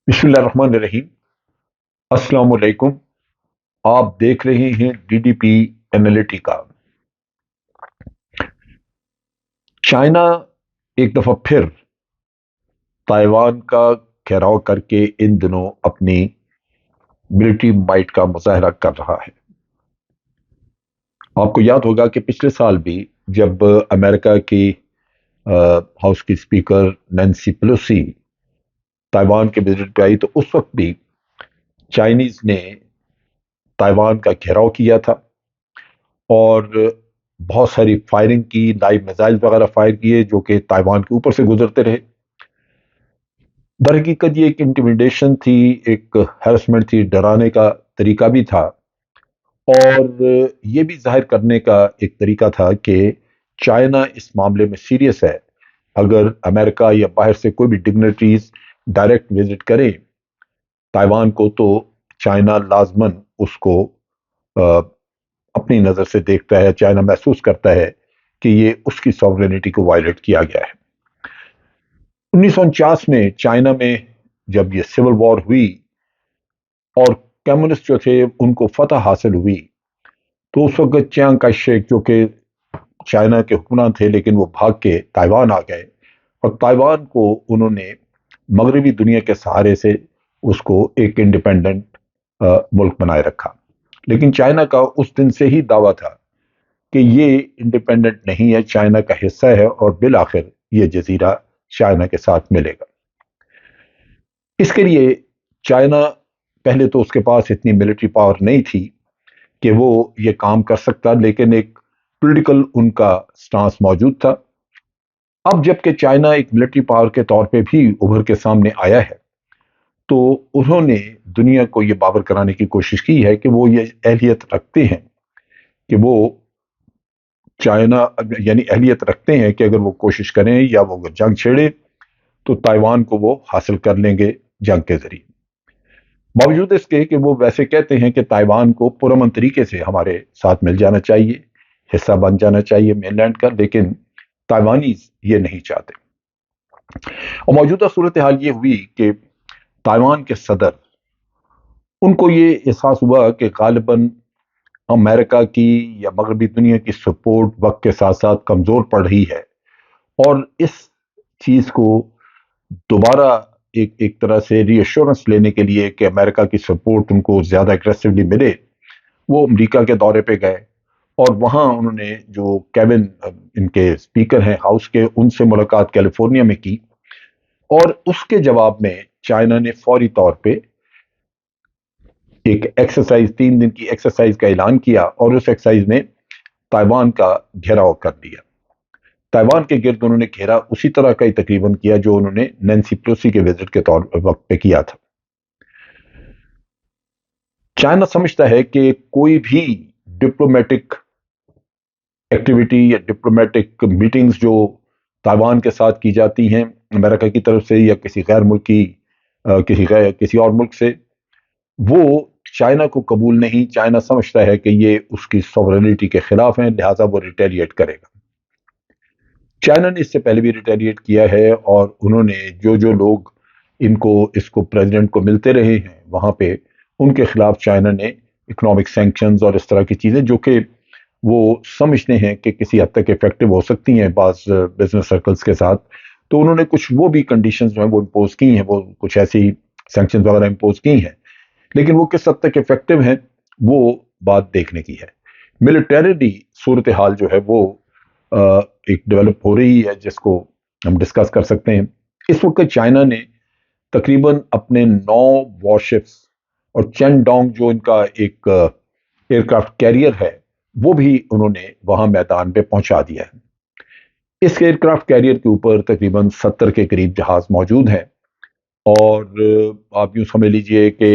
بسم اللہ الرحمن الرحیم۔ السلام علیکم۔ آپ دیکھ رہے ہیں D D P Analytica. China ایک دفعہ پھر تائیوان کا گھیراؤ کر کے ان دنوں اپنی ملٹری مائٹ کا مظاہرہ کر رہا ہے۔ آپ کو یاد ہوگا کہ پچھلے سال بھی جب امریکہ کی ہاؤس کی اسپیکر نینسی پیلوسی تائیوان کے وزٹ پہ آئی تو اس وقت بھی چائنیز نے تائیوان کا گھیراؤ کیا تھا اور بہت ساری فائرنگ کی، لائیو میزائل وغیرہ فائر کیے جو کہ تائیوان کے اوپر سے گزرتے رہے۔ در حقیقت یہ ایک انٹیمیڈیشن تھی، ایک ہیرسمنٹ تھی، ڈرانے کا طریقہ بھی تھا اور یہ بھی ظاہر کرنے کا ایک طریقہ تھا کہ چائنا اس معاملے میں سیریس ہے۔ اگر امریکہ یا باہر سے کوئی بھی ڈگنیٹریز ڈائریکٹ وزٹ کریں تائیوان کو تو چائنا لازماً اس کو اپنی نظر سے دیکھتا ہے، چائنا محسوس کرتا ہے کہ یہ اس کی ساورینٹی کو وائلیٹ کیا گیا ہے۔ 1949 میں چائنا میں جب یہ سول وار ہوئی اور کمیونسٹ جو تھے ان کو فتح حاصل ہوئی تو اس وقت چیانگ کا شیک جو کہ چائنا کے حکمران تھے لیکن وہ بھاگ کے تائیوان آ گئے اور تائیوان کو انہوں نے مغربی دنیا کے سہارے سے اس کو ایک انڈیپینڈنٹ ملک بنائے رکھا۔ لیکن چائنا کا اس دن سے ہی دعویٰ تھا کہ یہ انڈیپینڈنٹ نہیں ہے، چائنا کا حصہ ہے اور بالآخر یہ جزیرہ چائنا کے ساتھ ملے گا۔ اس کے لیے چائنا پہلے تو اس کے پاس اتنی ملٹری پاور نہیں تھی کہ وہ یہ کام کر سکتا، لیکن ایک پولیٹیکل ان کا سٹانس موجود تھا۔ اب جب کہ چائنا ایک ملٹری پاور کے طور پہ بھی ابھر کے سامنے آیا ہے تو انہوں نے دنیا کو یہ باور کرانے کی کوشش کی ہے کہ وہ یہ اہلیت رکھتے ہیں کہ وہ چائنا یعنی اہلیت رکھتے ہیں کہ اگر وہ کوشش کریں یا وہ جنگ چھیڑے تو تائیوان کو وہ حاصل کر لیں گے جنگ کے ذریعے۔ باوجود اس کے کہ وہ ویسے کہتے ہیں کہ تائیوان کو پرامن طریقے سے ہمارے ساتھ مل جانا چاہیے، حصہ بن جانا چاہیے مین لینڈ کا، لیکن تائیوانیز یہ نہیں چاہتے۔ اور موجودہ صورتحال یہ ہوئی کہ تائیوان کے صدر ان کو یہ احساس ہوا کہ غالباً امریکہ کی یا مغربی دنیا کی سپورٹ وقت کے ساتھ ساتھ کمزور پڑ رہی ہے اور اس چیز کو دوبارہ ایک طرح سے ری ایشورنس لینے کے لیے کہ امریکہ کی سپورٹ ان کو زیادہ اگریسولی ملے، وہ امریکہ کے دورے پہ گئے اور وہاں انہوں نے جو کیون ان کے اسپیکر ہیں ہاؤس کے ان سے ملاقات کیلیفورنیا میں کی اور اس کے جواب میں چائنا نے فوری طور پہ ایک ایکسرسائز 3 دن کی ایکسرسائز کا اعلان کیا اور اس ایکسرسائز میں تائیوان کا گھیراؤ کر دیا۔ تائیوان کے گرد انہوں نے گھیرا اسی طرح کا ہی تقریباً کیا جو انہوں نے نینسی پیلوسی کے وزٹ کے وقت پہ کیا تھا۔ چائنا سمجھتا ہے کہ کوئی بھی ڈپلومیٹک ایکٹیویٹی یا ڈپلومیٹک میٹنگز جو تائیوان کے ساتھ کی جاتی ہیں امریکہ کی طرف سے یا کسی غیر ملکی کسی اور ملک سے، وہ چائنا کو قبول نہیں۔ چائنا سمجھتا ہے کہ یہ اس کی سوورنٹی کے خلاف ہیں، لہٰذا وہ ریٹیلیٹ کرے گا۔ چائنا نے اس سے پہلے بھی ریٹیلیٹ کیا ہے اور انہوں نے جو لوگ اس کو پریزیڈنٹ کو ملتے رہے ہیں وہاں پہ ان کے خلاف چائنا نے اکنامک سینکشنز اور اس طرح کی چیزیں جو کہ وہ سمجھتے ہیں کہ کسی حد تک افیکٹو ہو سکتی ہیں بعض بزنس سرکلز کے ساتھ، تو انہوں نے کچھ وہ بھی کنڈیشنز جو ہیں وہ امپوز کی ہیں، وہ کچھ ایسی سینکشنز وغیرہ امپوز کی ہیں، لیکن وہ کس حد تک افیکٹو ہیں وہ بات دیکھنے کی ہے۔ ملٹریلی صورتحال جو ہے وہ ایک ڈیولپ ہو رہی ہے جس کو ہم ڈسکس کر سکتے ہیں۔ اس وقت چائنا نے تقریباً اپنے 9 وارشپس اور چین ڈونگ جو ان کا ایک ایئر کرافٹ کیریئر ہے وہ بھی انہوں نے وہاں میدان پہ پہنچا دیا ہے۔ اس ایئر کرافٹ کیریئر کے اوپر تقریباً 70 کے قریب جہاز موجود ہیں اور آپ یوں سمجھ لیجئے کہ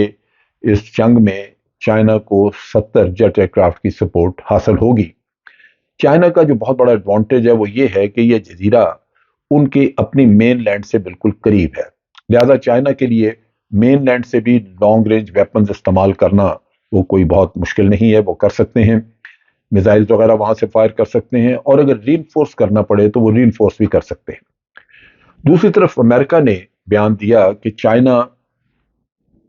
اس جنگ میں چائنا کو 70 جیٹ ایئر کرافٹ کی سپورٹ حاصل ہوگی۔ چائنا کا جو بہت بڑا ایڈوانٹیج ہے وہ یہ ہے کہ یہ جزیرہ ان کے اپنی مین لینڈ سے بالکل قریب ہے، لہذا چائنا کے لیے مین لینڈ سے بھی لانگ رینج ویپنز استعمال کرنا وہ کوئی بہت مشکل نہیں ہے، وہ کر سکتے ہیں، میزائل وغیرہ وہاں سے فائر کر سکتے ہیں اور اگر ری انفورس کرنا پڑے تو وہ ری انفورس بھی کر سکتے ہیں۔ دوسری طرف امریکہ نے بیان دیا کہ چائنا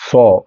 100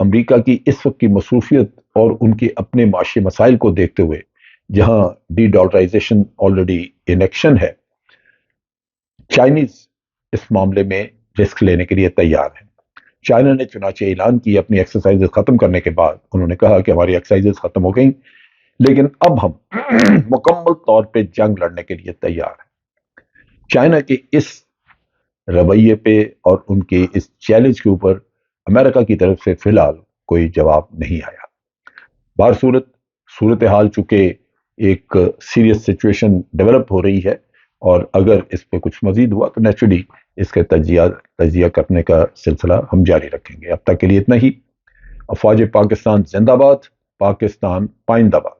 امریکہ کی اس وقت کی مصروفیت اور ان کے اپنے معاشی مسائل کو دیکھتے ہوئے جہاں D dollarisation already in action ہے، چائنیز اس معاملے میں رسک لینے کے لیے تیار ہیں۔ چائنا نے چنانچہ اعلان کی اپنی ایکسرسائز ختم کرنے کے بعد، انہوں نے کہا کہ ہماری ایکسرسائز ختم ہو گئیں، لیکن اب ہم مکمل طور پہ جنگ لڑنے کے لیے تیار ہیں۔ چائنا کے اس رویے پہ اور ان کے اس چیلنج کے اوپر امریکہ کی طرف سے فی الحال کوئی جواب نہیں آیا۔ بہر صورتحال چونکہ ایک سیریس سچویشن ڈیولپ ہو رہی ہے، اور اگر اس پہ کچھ مزید ہوا تو نیچرلی اس کا تجزیہ کرنے کا سلسلہ ہم جاری رکھیں گے۔ اب تک کے لیے اتنا ہی۔ افواج پاکستان زندہ باد، پاکستان پائندہ باد۔